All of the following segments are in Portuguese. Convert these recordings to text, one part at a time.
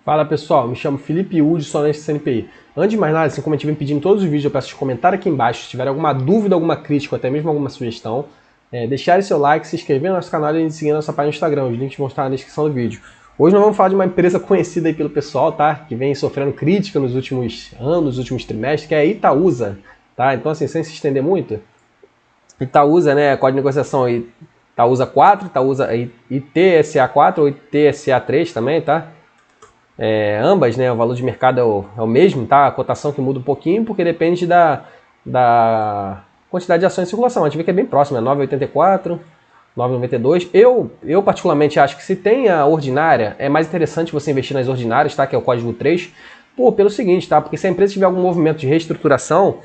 Fala pessoal, me chamo Felipe Udi, sou analista CNPI. Antes de mais nada, assim como a gente vem pedindo em todos os vídeos, eu peço que comentarem aqui embaixo se tiver alguma dúvida, alguma crítica ou até mesmo alguma sugestão. Deixarem seu like, se inscrever no nosso canal e seguir nossa página no Instagram. Os links vão estar na descrição do vídeo. Hoje nós vamos falar de uma empresa conhecida aí pelo pessoal, tá? Que vem sofrendo crítica nos últimos anos, nos últimos trimestres, que é a Itaúsa. Tá? Então assim, sem se estender muito, Itaúsa, né? Código de negociação aí, Itaúsa 4, Itaúsa ITSA 4 ou ITSA 3 também, tá? Ambas, né, o valor de mercado é o mesmo, tá? A cotação que muda um pouquinho porque depende da quantidade de ações em circulação. A gente vê que é bem próximo, é 9,84, 9,92. Eu particularmente acho que se tem a ordinária, é mais interessante você investir nas ordinárias, tá? Que é o código 3, pelo seguinte, tá? Porque se a empresa tiver algum movimento de reestruturação,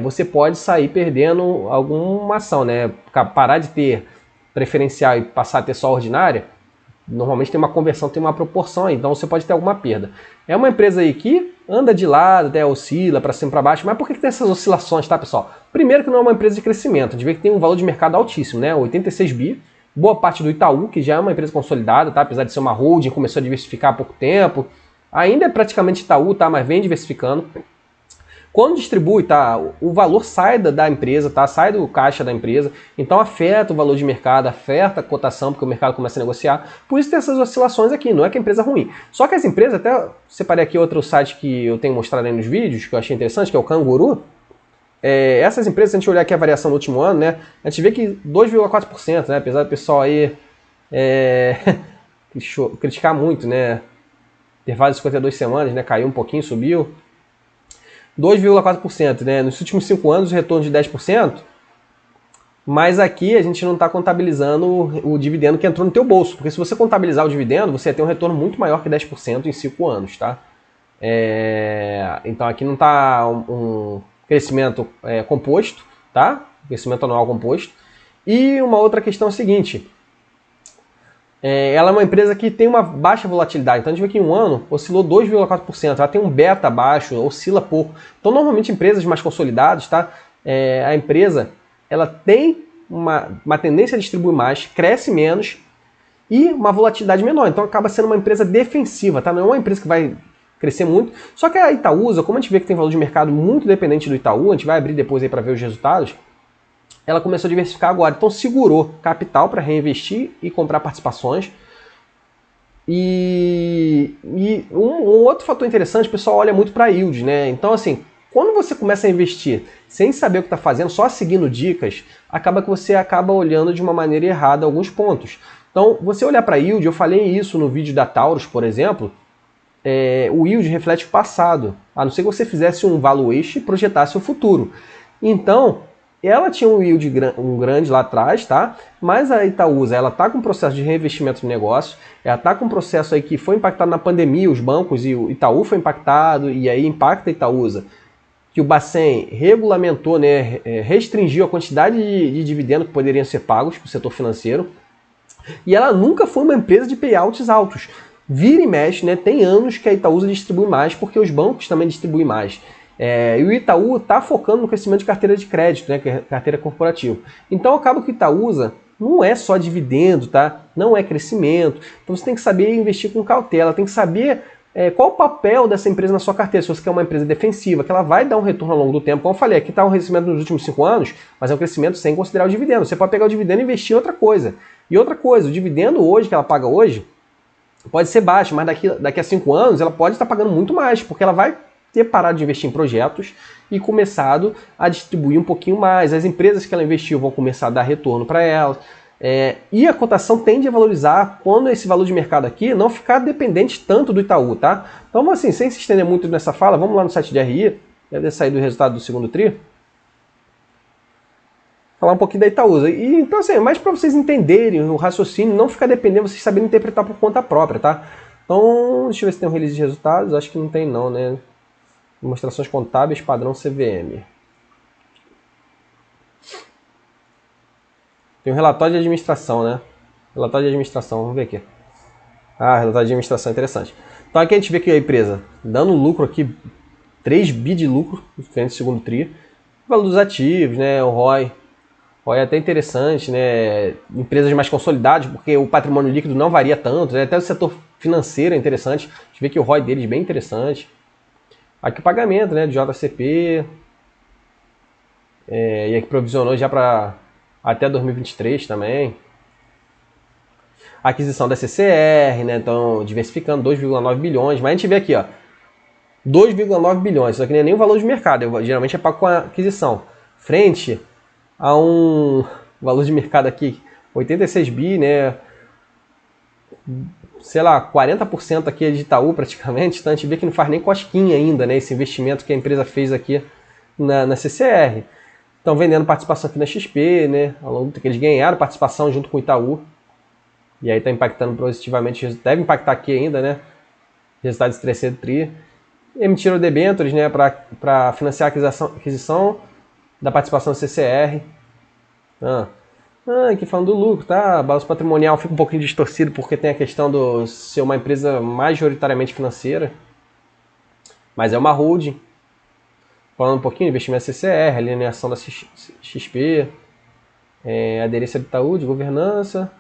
você pode sair perdendo alguma ação, né? Parar de ter preferencial e passar a ter só ordinária, normalmente tem uma conversão, tem uma proporção aí, então você pode ter alguma perda. É uma empresa aí que anda de lado, até oscila para cima e para baixo, mas por que tem essas oscilações, tá, pessoal? Primeiro que não é uma empresa de crescimento, a gente vê que tem um valor de mercado altíssimo, né? 86 bi, boa parte do Itaú, que já é uma empresa consolidada, tá? Apesar de ser uma holding, começou a diversificar há pouco tempo, ainda é praticamente Itaú, tá? Mas vem diversificando. Quando distribui, tá, o valor sai da empresa, tá, sai do caixa da empresa, então afeta o valor de mercado, afeta a cotação, porque o mercado começa a negociar. Por isso tem essas oscilações aqui, não é que a empresa é ruim. Só que as empresas, até separei aqui outro site que eu tenho mostrado aí nos vídeos, que eu achei interessante, que é o Canguru. Essas empresas, se a gente olhar aqui a variação no último ano, né, a gente vê que 2,4%, né, apesar do pessoal aí criticar muito, né, intervalo de 52 semanas, né, caiu um pouquinho, subiu. 2,4%, né? Nos últimos 5 anos o retorno de 10%, mas aqui a gente não está contabilizando o dividendo que entrou no teu bolso, porque se você contabilizar o dividendo, você vai ter um retorno muito maior que 10% em 5 anos, tá? Então aqui não está um crescimento composto, tá? Crescimento anual composto. E uma outra questão é a seguinte, ela é uma empresa que tem uma baixa volatilidade, então a gente vê que em um ano oscilou 2,4%, ela tem um beta baixo, oscila pouco. Então normalmente empresas mais consolidadas, tá? A empresa ela tem uma tendência a distribuir mais, cresce menos e uma volatilidade menor, então acaba sendo uma empresa defensiva, tá? Não é uma empresa que vai crescer muito, só que a Itaúsa, como a gente vê que tem valor de mercado muito dependente do Itaú, a gente vai abrir depois aí para ver os resultados, ela começou a diversificar agora, então segurou capital para reinvestir e comprar participações. E um outro fator interessante, o pessoal olha muito para yield, né? Então assim, quando você começa a investir sem saber o que está fazendo, só seguindo dicas, acaba que você acaba olhando de uma maneira errada alguns pontos. Então, você olhar para yield, eu falei isso no vídeo da Taurus, por exemplo, o yield reflete o passado, a não ser que você fizesse um valuation e projetasse o futuro. Então, ela tinha um yield grande lá atrás, tá? Mas a Itaúsa, ela tá com um processo de reinvestimento no negócio, ela tá com um processo aí que foi impactado na pandemia, os bancos e o Itaú foi impactado, e aí impacta a Itaúsa, que o Bacen regulamentou, né, restringiu a quantidade de dividendos que poderiam ser pagos para o setor financeiro, e ela nunca foi uma empresa de payouts altos. Vira e mexe, né, tem anos que a Itaúsa distribui mais, porque os bancos também distribuem mais. E o Itaú está focando no crescimento de carteira de crédito, né, que é carteira corporativa. Então acaba que o Itaúsa não é só dividendo, tá? Não é crescimento. Então você tem que saber investir com cautela, tem que saber qual o papel dessa empresa na sua carteira. Se você quer uma empresa defensiva, que ela vai dar um retorno ao longo do tempo. Como eu falei, aqui está um crescimento nos últimos 5 anos, mas é um crescimento sem considerar o dividendo. Você pode pegar o dividendo e investir em outra coisa. E outra coisa, o dividendo hoje que ela paga hoje pode ser baixo, mas daqui a 5 anos ela pode estar pagando muito mais, porque ela vai ter parado de investir em projetos e começado a distribuir um pouquinho mais. As empresas que ela investiu vão começar a dar retorno para ela. E a cotação tende a valorizar quando esse valor de mercado aqui não ficar dependente tanto do Itaú, tá? Então, assim, sem se estender muito nessa fala, vamos lá no site de RI, deve sair do resultado do segundo TRI, falar um pouquinho da Itaúsa. E, então, assim, mais para vocês entenderem o raciocínio, não ficar dependendo, vocês saberem interpretar por conta própria, tá? Então, deixa eu ver se tem um release de resultados, acho que não tem não, né? Demonstrações contábeis padrão CVM. Tem um relatório de administração, né? Relatório de administração, vamos ver aqui. Relatório de administração, interessante. Então aqui a gente vê que a empresa dando lucro aqui, 3 bi de lucro, diferente do segundo TRI. O valor dos ativos, né? O ROI. O ROI é até interessante, né? Empresas mais consolidadas, porque o patrimônio líquido não varia tanto, né? Até o setor financeira interessante. A gente vê que o ROI deles é bem interessante. Aqui o pagamento, né, de JCP, e aqui provisionou já para até 2023 também. A aquisição da CCR, né, então diversificando 2,9 bilhões, mas a gente vê aqui, ó, 2,9 bilhões, isso aqui não é nem o valor de mercado, geralmente é pago com a aquisição. Frente a um valor de mercado aqui, 86 bi, né, sei lá, 40% aqui é de Itaú praticamente, então a gente vê que não faz nem cosquinha ainda, né, esse investimento que a empresa fez aqui na CCR. Estão vendendo participação aqui na XP, né, ao longo que eles ganharam participação junto com o Itaú, e aí está impactando positivamente, deve impactar aqui ainda, né, resultado desse terceiro TRI. Emitiram debêntures, né, para financiar a aquisição da participação do CCR. Aqui falando do lucro, tá? Balanço patrimonial fica um pouquinho distorcido porque tem a questão de ser uma empresa majoritariamente financeira, mas é uma holding. Falando um pouquinho de investimento CCR, alineação da XP, aderência do Itaú, de governança.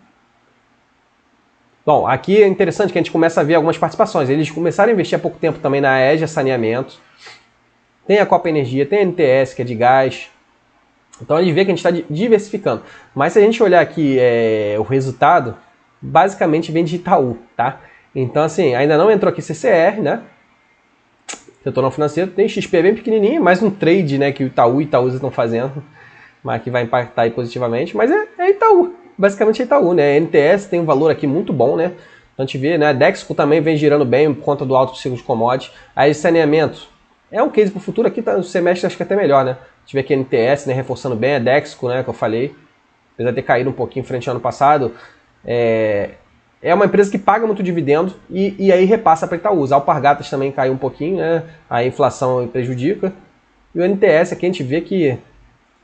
Bom, aqui é interessante que a gente começa a ver algumas participações. Eles começaram a investir há pouco tempo também na EGEA Saneamento. Tem a Copa Energia, tem a NTS, que é de gás. Então a gente vê que a gente está diversificando. Mas se a gente olhar aqui o resultado, basicamente vem de Itaú, tá? Então assim, ainda não entrou aqui CCR, né? Setor não financeiro. Tem XP bem pequenininho, mais um trade, né, que o Itaú e Itaúsa estão fazendo. Mas que vai impactar aí positivamente. Mas é Itaú. Basicamente é Itaú, né? A NTS tem um valor aqui muito bom, né? Então a gente vê, né? A Dexco também vem girando bem por conta do alto ciclo de commodity. Aí saneamento é um case para o futuro aqui, tá, no semestre acho que até melhor, né? A gente vê aqui a NTS, né, reforçando bem, a Dexco, né, que eu falei, apesar de ter caído um pouquinho frente ao ano passado, é uma empresa que paga muito dividendo e aí repassa para Itaúsa. A Alpargatas também caiu um pouquinho, né? A inflação prejudica. E o NTS aqui a gente vê que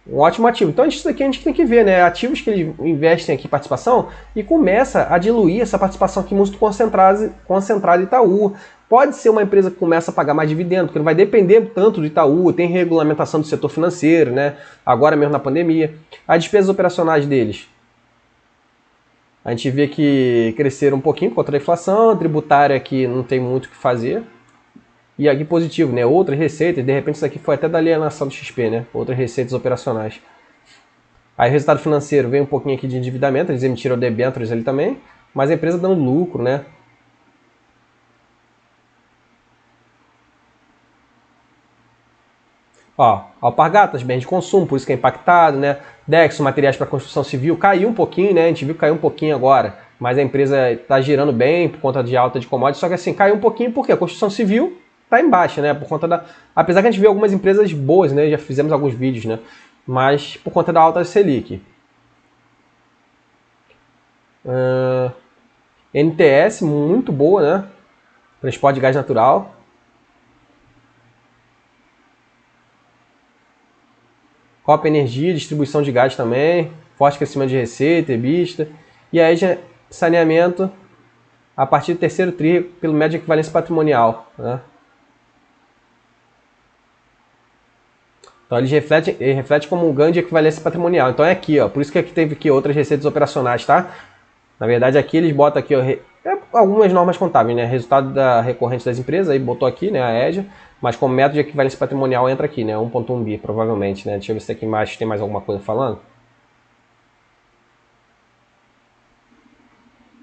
um ótimo ativo. Então isso aqui a gente tem que ver, né? Ativos que eles investem aqui participação e começa a diluir essa participação aqui muito concentrada em Itaú. Pode ser uma empresa que começa a pagar mais dividendo, porque não vai depender tanto do Itaú, tem regulamentação do setor financeiro, né? Agora mesmo na pandemia. As despesas operacionais deles, a gente vê que cresceram um pouquinho contra a inflação, tributária aqui não tem muito o que fazer. E aqui positivo, né? Outras receitas, de repente isso aqui foi até da alienação do XP, né? Outras receitas operacionais. Aí o resultado financeiro vem um pouquinho aqui de endividamento, eles emitiram debêntures ali também, mas a empresa dando lucro, né? Ó, Alpargatas, bens de consumo, por isso que é impactado, né? Dexo, materiais para construção civil, caiu um pouquinho, né? A gente viu que caiu um pouquinho agora, mas a empresa está girando bem por conta de alta de commodities, só que assim, caiu um pouquinho porque a construção civil está em baixa, né? Por conta da... Apesar que a gente vê algumas empresas boas, né? Já fizemos alguns vídeos, né? Mas por conta da alta Selic. NTS, muito boa, né? Transporte de gás natural. Copa Energia, distribuição de gás também. Forte crescimento de receita, EBITDA. E aí já saneamento a partir do terceiro TRI pelo médio de equivalência patrimonial, né? Então ele reflete como um ganho de equivalência patrimonial. Então é aqui, ó. Por isso que aqui teve aqui outras receitas operacionais, tá? Na verdade aqui eles botam aqui, ó, algumas normas contábeis, né? Resultado da recorrente das empresas, aí botou aqui, né, a EGEA, mas como método de equivalência patrimonial entra aqui, né? 1,1 bi, provavelmente, né? Deixa eu ver se aqui embaixo tem mais alguma coisa falando.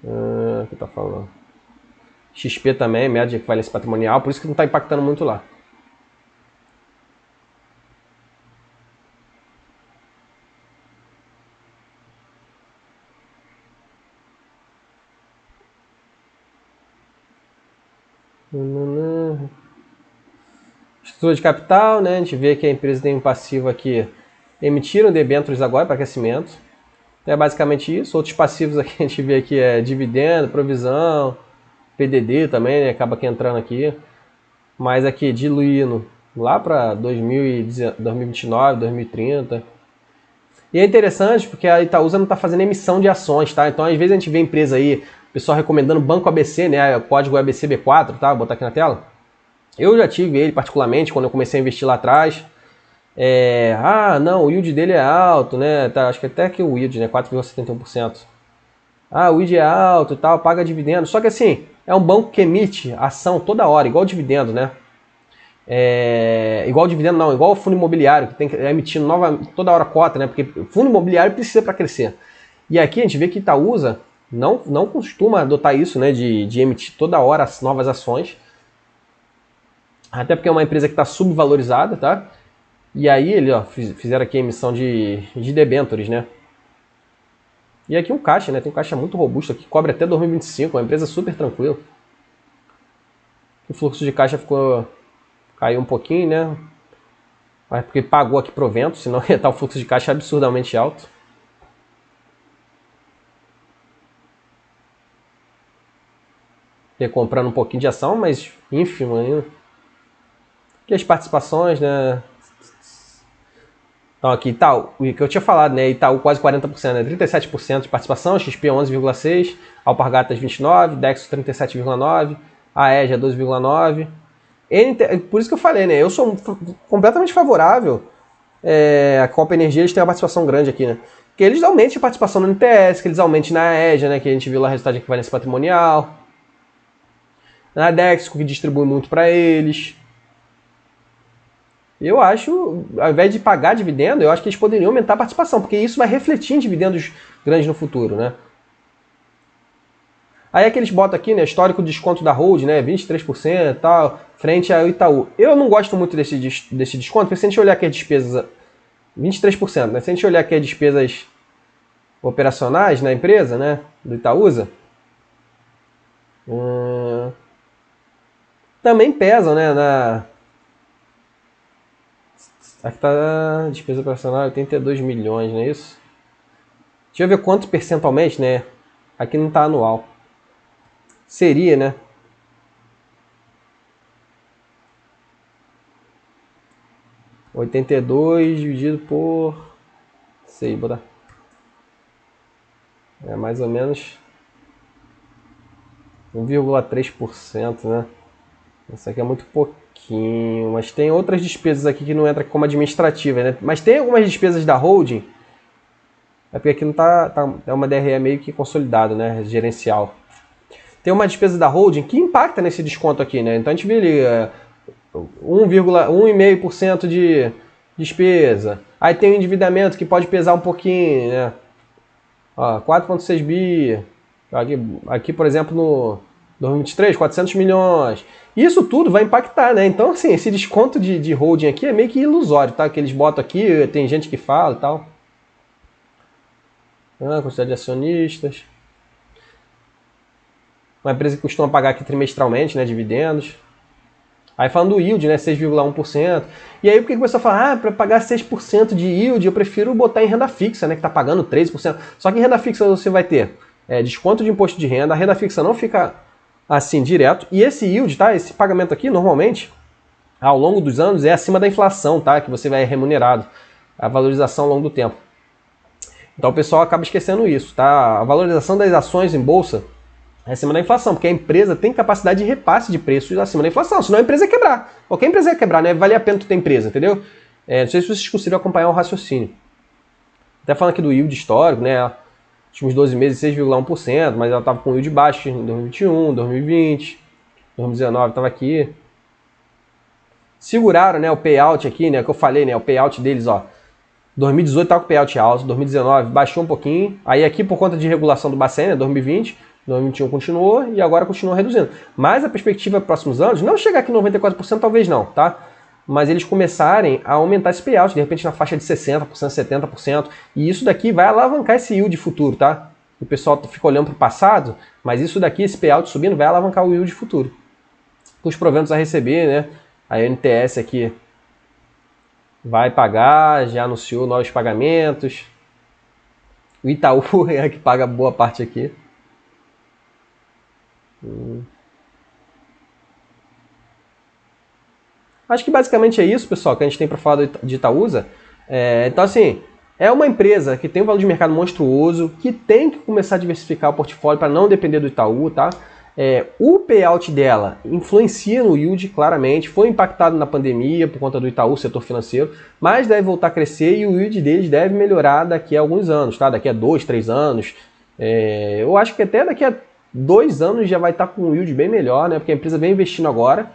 O que tá falando? XP também, método de equivalência patrimonial, por isso que não está impactando muito lá. Estrutura de capital, né? A gente vê que a empresa tem um passivo aqui. Emitiram debêntures agora para aquecimento. É basicamente isso. Outros passivos aqui a gente vê aqui é dividendo, provisão, PDD também, né? Acaba aqui entrando aqui. Mas aqui diluindo lá para 2029, 2030. E é interessante porque a Itaúsa não está fazendo emissão de ações, tá? Então às vezes a gente vê empresa aí, pessoal recomendando Banco ABC, né? O código ABCB4, tá? Vou botar aqui na tela. Eu já tive ele particularmente quando eu comecei a investir lá atrás. Não, o yield dele é alto, né? Tá, acho que até que o yield, né? 4,71%. O yield é alto e tal, paga dividendo. Só que assim, é um banco que emite ação toda hora, igual dividendo, né? Igual dividendo não, igual o fundo imobiliário, que tem que emitir toda hora cota, né? Porque fundo imobiliário precisa para crescer. E aqui a gente vê que Itaúsa não costuma adotar isso, né? De emitir toda hora as novas ações. Até porque é uma empresa que está subvalorizada, tá? E aí eles fizeram aqui a emissão de debêntures, né? E aqui um caixa, né? Tem um caixa muito robusto aqui, cobre até 2025, uma empresa super tranquila. O fluxo de caixa caiu um pouquinho, né? Mas porque pagou aqui provento, senão ia estar o fluxo de caixa absurdamente alto. Comprando um pouquinho de ação, mas ínfimo ainda. Aqui as participações, né? Então aqui Itaú, o que eu tinha falado, né? Itaú quase 40%, né? 37% de participação, XP 11,6%, Alpargatas 29%, Dexo 37,9%, Aegia 12,9%. Por isso que eu falei, né? Eu sou completamente favorável a Copa Energia, eles têm uma participação grande aqui, né? Que eles aumentem a participação no NTS, que eles aumentem na Aegia, né? Que a gente viu lá o resultado de equivalência patrimonial. Na Dexco, que distribui muito para eles. Eu acho, ao invés de pagar dividendo, eu acho que eles poderiam aumentar a participação, porque isso vai refletir em dividendos grandes no futuro, né? Aí é que eles botam aqui, né, histórico de desconto da Hold, né, 23% e tal, frente ao Itaú. Eu não gosto muito desse desconto, porque se a gente olhar aqui as despesas, 23%, né, se a gente olhar aqui as despesas operacionais na empresa, né, do Itaúsa, também pesam, né, aqui tá despesa operacional 82 milhões, não é isso? Deixa eu ver quanto percentualmente, né? Aqui não tá anual. Seria, né? $82 dividido por 6, botar. É mais ou menos 1,3%, né? Isso aqui é muito pouquinho, mas tem outras despesas aqui que não entra como administrativa, né? Mas tem algumas despesas da holding, é porque aqui não é uma DRE meio que consolidada, né? Gerencial. Tem uma despesa da holding que impacta nesse desconto aqui, né? Então a gente vê ali 1,5% de despesa. Aí tem o endividamento que pode pesar um pouquinho, né? 4,6 bi. Aqui, por exemplo, no 2023, 400 milhões. Isso tudo vai impactar, né? Então, assim, esse desconto de holding aqui é meio que ilusório, tá? Que eles botam aqui, tem gente que fala e tal. Quantidade de acionistas. Uma empresa que costuma pagar aqui trimestralmente, né? Dividendos. Aí falando do yield, né? 6,1%. E aí por que o pessoal fala, para pagar 6% de yield, eu prefiro botar em renda fixa, né? Que tá pagando 13%. Só que em renda fixa você vai ter desconto de imposto de renda, a renda fixa não fica assim direto. E esse yield, tá? Esse pagamento aqui, normalmente, ao longo dos anos, é acima da inflação, tá? Que você vai remunerado. A valorização ao longo do tempo. Então o pessoal acaba esquecendo isso, tá? A valorização das ações em bolsa é acima da inflação, porque a empresa tem capacidade de repasse de preços acima da inflação, senão a empresa ia quebrar. Qualquer empresa ia quebrar, né? Vale a pena tu ter empresa, entendeu? Não sei se vocês conseguiram acompanhar o raciocínio. Até falando aqui do yield histórico, né? Últimos 12 meses 6,1%, mas ela estava com yield baixo em 2021, 2020, 2019 estava aqui. Seguraram, né, o payout aqui, né, que eu falei, né, o payout deles, ó. 2018 estava com payout alto, 2019 baixou um pouquinho, aí aqui por conta de regulação do Bacen, né, 2020, 2021 continuou e agora continua reduzindo. Mas a perspectiva para os próximos anos, não chegar aqui em 94%, talvez não, tá? Mas eles começarem a aumentar esse payout, de repente na faixa de 60%, 70%, e isso daqui vai alavancar esse yield futuro, tá? O pessoal fica olhando para o passado, mas isso daqui, esse payout subindo, vai alavancar o yield futuro. Com os proventos a receber, né? A NTS aqui vai pagar, já anunciou novos pagamentos. O Itaú é que paga boa parte aqui. Acho que basicamente é isso, pessoal, que a gente tem para falar de Itaúsa. Então, assim, é uma empresa que tem um valor de mercado monstruoso, que tem que começar a diversificar o portfólio para não depender do Itaú, tá? O payout dela influencia no yield, claramente, foi impactado na pandemia por conta do Itaú, setor financeiro, mas deve voltar a crescer e o yield deles deve melhorar daqui a alguns anos, tá? Daqui a 2, 3 anos. Eu acho que até daqui a 2 anos já vai estar com um yield bem melhor, né? Porque a empresa vem investindo agora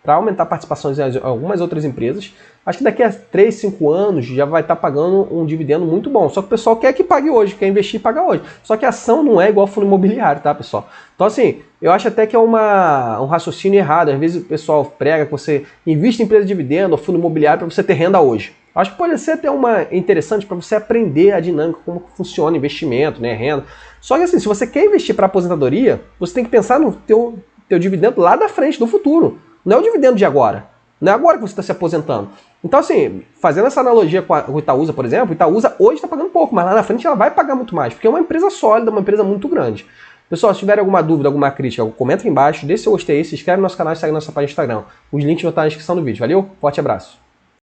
para aumentar participações em algumas outras empresas. Acho que daqui a 3, 5 anos já vai estar pagando um dividendo muito bom. Só que o pessoal quer que pague hoje, quer investir e pagar hoje. Só que a ação não é igual fundo imobiliário, tá, pessoal? Então, assim, eu acho até que é um raciocínio errado. Às vezes o pessoal prega que você investe em empresa de dividendo ou fundo imobiliário para você ter renda hoje. Acho que pode ser até interessante para você aprender a dinâmica, como funciona investimento, né, renda. Só que assim, se você quer investir para aposentadoria, você tem que pensar no teu dividendo lá da frente, do futuro. Não é o dividendo de agora. Não é agora que você está se aposentando. Então, assim, fazendo essa analogia com o Itaúsa, por exemplo, o Itaúsa hoje está pagando pouco, mas lá na frente ela vai pagar muito mais, porque é uma empresa sólida, uma empresa muito grande. Pessoal, se tiver alguma dúvida, alguma crítica, comenta aqui embaixo, deixa seu gostei, se inscreve no nosso canal e segue nossa página no Instagram. Os links vão estar na descrição do vídeo. Valeu? Forte abraço.